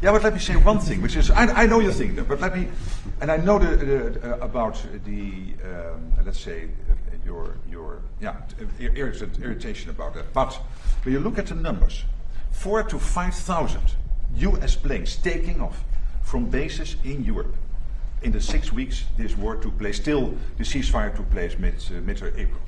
Yeah, but let me say one thing, which is, I know you're thinking that, but let me, and I know about the, let's say, your irritation about that. But when you look at the numbers, 4,000 to 5,000 U.S. planes taking off from bases in Europe. In the 6 weeks this war took place, still the ceasefire took place mid-April.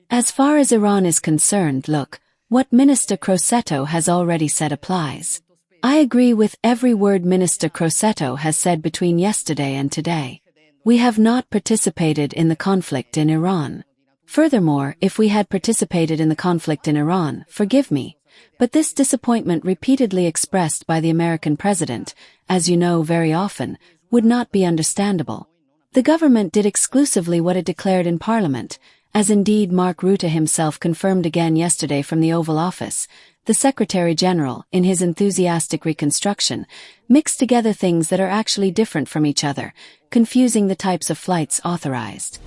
As far as Iran is concerned, look, what Minister Crosetto has already said applies. I agree with every word Minister Crosetto has said between yesterday and today. We have not participated in the conflict in Iran. Furthermore, if we had participated in the conflict in Iran, forgive me, but this disappointment repeatedly expressed by the American president, as you know very often, would not be understandable. The government did exclusively what it declared in Parliament, as indeed Mark Rutte himself confirmed again yesterday from the Oval Office. The Secretary-General, in his enthusiastic reconstruction, mixed together things that are actually different from each other, confusing the types of flights authorized.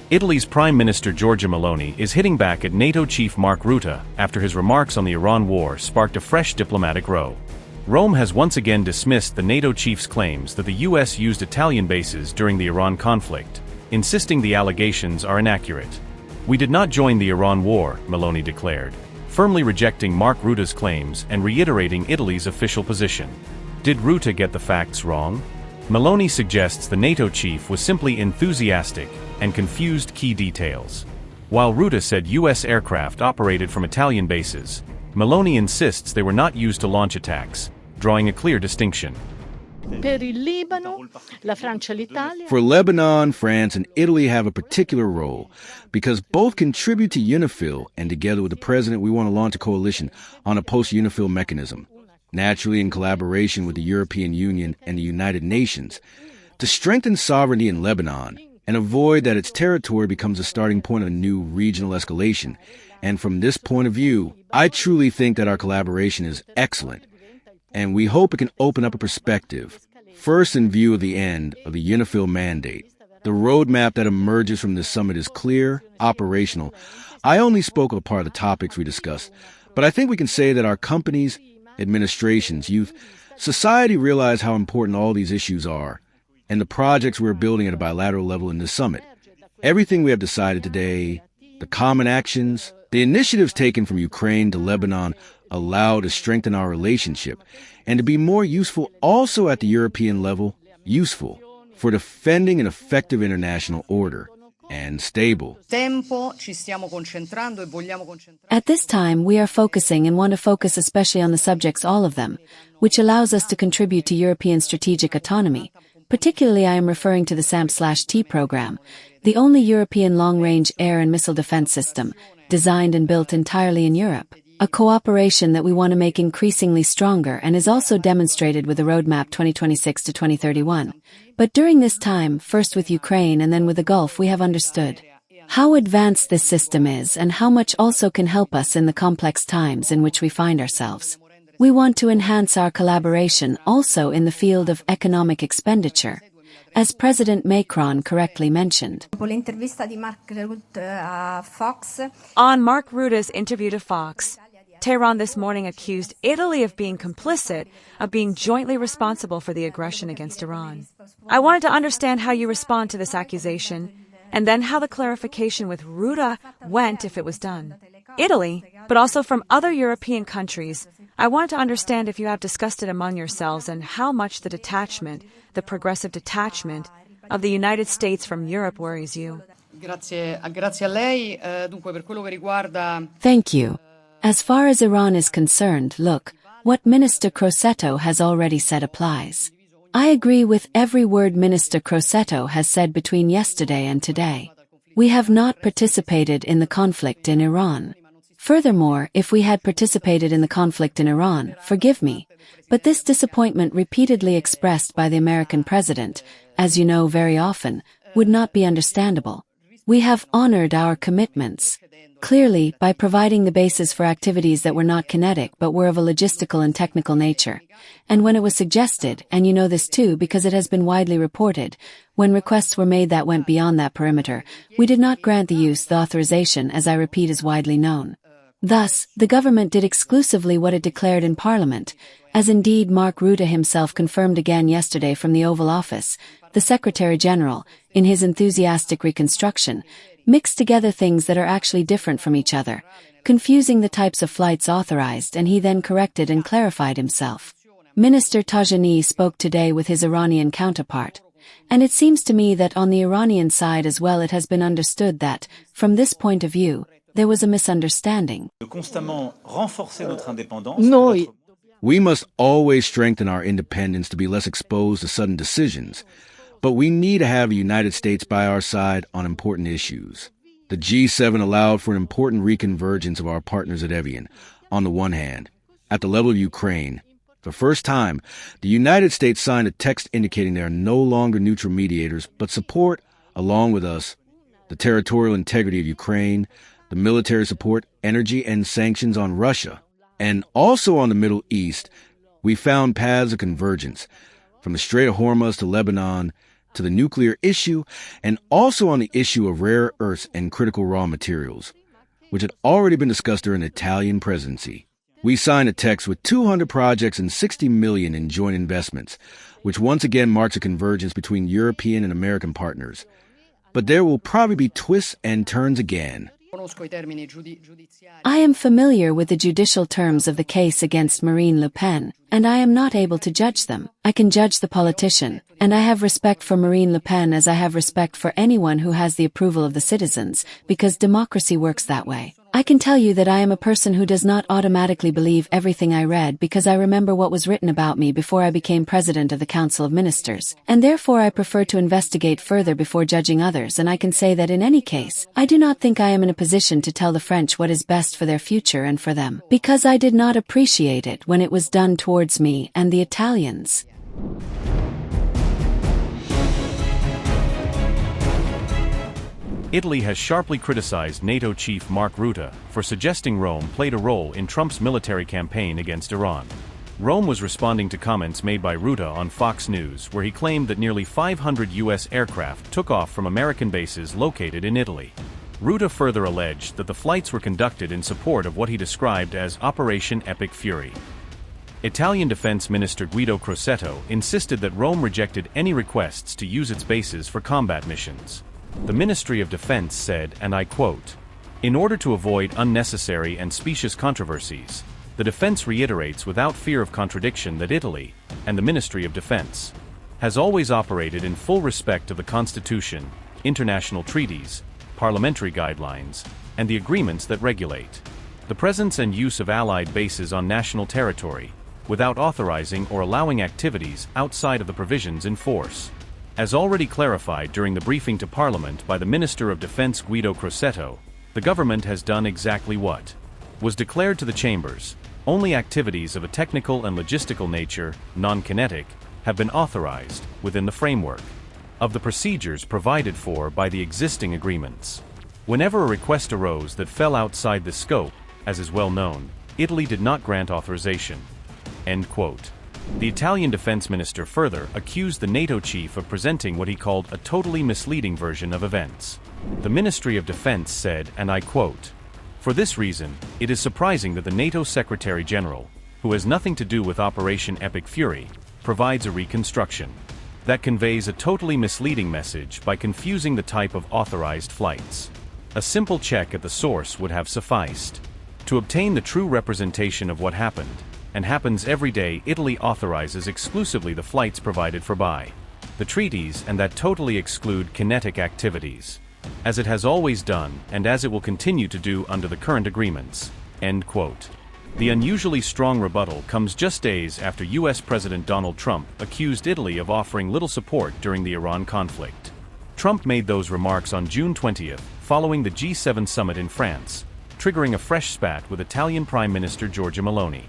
Italy's Prime Minister Giorgia Meloni is hitting back at NATO chief Mark Rutte after his remarks on the Iran war sparked a fresh diplomatic row. Rome has once again dismissed the NATO chief's claims that the U.S. used Italian bases during the Iran conflict, insisting the allegations are inaccurate. "We did not join the Iran war," Meloni declared, firmly rejecting Mark Rutte's claims and reiterating Italy's official position. Did Rutte get the facts wrong? Meloni suggests the NATO chief was simply enthusiastic and confused key details. While Rutte said U.S. aircraft operated from Italian bases, Meloni insists they were not used to launch attacks, drawing a clear distinction. For Lebanon, France, and Italy have a particular role, because both contribute to UNIFIL, and together with the President we want to launch a coalition on a post-UNIFIL mechanism, naturally in collaboration with the European Union and the United Nations, to strengthen sovereignty in Lebanon and avoid that its territory becomes a starting point of a new regional escalation. And from this point of view, I truly think that our collaboration is excellent. And we hope it can open up a perspective, first in view of the end of the UNIFIL mandate. The roadmap that emerges from this summit is clear, operational. I only spoke of part of the topics we discussed, but I think we can say that our companies, administrations, youth, society realize how important all these issues are, and the projects we're building at a bilateral level in this summit. Everything we have decided today, the common actions, the initiatives taken from Ukraine to Lebanon allow to strengthen our relationship and to be more useful also at the European level, useful for defending an effective international order and stable. At this time, we are focusing and want to focus especially on the subjects, all of them, which allows us to contribute to European strategic autonomy. Particularly, I am referring to the SAMP/T program, the only European long-range air and missile defense system, designed and built entirely in Europe. A cooperation that we want to make increasingly stronger and is also demonstrated with the roadmap 2026 to 2031. But during this time, first with Ukraine and then with the Gulf, we have understood how advanced this system is and how much also can help us in the complex times in which we find ourselves. We want to enhance our collaboration also in the field of economic expenditure, as President Macron correctly mentioned. On Mark Rutte's interview to Fox, Tehran this morning accused Italy of being complicit, of being jointly responsible for the aggression against Iran. I wanted to understand how you respond to this accusation, and then how the clarification with Rutte went if it was done. Italy, but also from other European countries, I wanted to understand if you have discussed it among yourselves and how much the detachment, the progressive detachment, of the United States from Europe worries you. Thank you. As far as Iran is concerned, look, what Minister Crosetto has already said applies. I agree with every word Minister Crosetto has said between yesterday and today. We have not participated in the conflict in Iran. Furthermore, if we had participated in the conflict in Iran, forgive me, but this disappointment repeatedly expressed by the American president, as you know very often, would not be understandable. We have honored our commitments. Clearly, by providing the basis for activities that were not kinetic but were of a logistical and technical nature. And when it was suggested, and you know this too because it has been widely reported, when requests were made that went beyond that perimeter, we did not grant the use, the authorization, as I repeat is widely known. Thus, the government did exclusively what it declared in Parliament, as indeed Mark Rutte himself confirmed again yesterday from the Oval Office. The Secretary-General, in his enthusiastic reconstruction, mixed together things that are actually different from each other, confusing the types of flights authorized, and he then corrected and clarified himself. Minister Tajani spoke today with his Iranian counterpart, and it seems to me that on the Iranian side as well it has been understood that, from this point of view, there was a misunderstanding. We must always strengthen our independence to be less exposed to sudden decisions, but we need to have the United States by our side on important issues. The G7 allowed for an important reconvergence of our partners at Evian. On the one hand, at the level of Ukraine, for the first time, the United States signed a text indicating they are no longer neutral mediators, but support, along with us, the territorial integrity of Ukraine, the military support, energy, and sanctions on Russia. And also on the Middle East, we found paths of convergence, from the Strait of Hormuz to Lebanon, to the nuclear issue, and also on the issue of rare earths and critical raw materials, which had already been discussed during the Italian presidency. We signed a text with 200 projects and $60 million in joint investments, which once again marks a convergence between European and American partners. But there will probably be twists and turns again. I am familiar with the judicial terms of the case against Marine Le Pen, and I am not able to judge them. I can judge the politician, and I have respect for Marine Le Pen as I have respect for anyone who has the approval of the citizens, because democracy works that way. I can tell you that I am a person who does not automatically believe everything I read because I remember what was written about me before I became President of the Council of Ministers, and therefore I prefer to investigate further before judging others, and I can say that in any case, I do not think I am in a position to tell the French what is best for their future and for them, because I did not appreciate it when it was done towards me and the Italians. Italy has sharply criticized NATO chief Mark Rutte for suggesting Rome played a role in Trump's military campaign against Iran. Rome was responding to comments made by Rutte on Fox News, where he claimed that nearly 500 U.S. aircraft took off from American bases located in Italy. Rutte further alleged that the flights were conducted in support of what he described as Operation Epic Fury. Italian Defense Minister Guido Crosetto insisted that Rome rejected any requests to use its bases for combat missions. The Ministry of Defense said, and I quote, "In order to avoid unnecessary and specious controversies, the defense reiterates without fear of contradiction that Italy, and the Ministry of Defense, has always operated in full respect of the Constitution, international treaties, parliamentary guidelines, and the agreements that regulate the presence and use of Allied bases on national territory, without authorizing or allowing activities outside of the provisions in force." As already clarified during the briefing to Parliament by the Minister of Defense Guido Crosetto, the government has done exactly what was declared to the chambers. Only activities of a technical and logistical nature, non-kinetic, have been authorized within the framework of the procedures provided for by the existing agreements. Whenever a request arose that fell outside this scope, as is well known, Italy did not grant authorization. End quote. The Italian defense minister further accused the NATO chief of presenting what he called a totally misleading version of events. The Ministry of Defense said, and I quote, "For this reason, it is surprising that the NATO Secretary-General, who has nothing to do with Operation Epic Fury, provides a reconstruction that conveys a totally misleading message by confusing the type of authorized flights. A simple check at the source would have sufficed to obtain the true representation of what happened, and happens every day. Italy authorizes exclusively the flights provided for by the treaties, and that totally exclude kinetic activities, as it has always done and as it will continue to do under the current agreements." End quote. The unusually strong rebuttal comes just days after U.S. President Donald Trump accused Italy of offering little support during the Iran conflict. Trump made those remarks on June 20th, following the G7 summit in France, triggering a fresh spat with Italian Prime Minister Giorgia Meloni.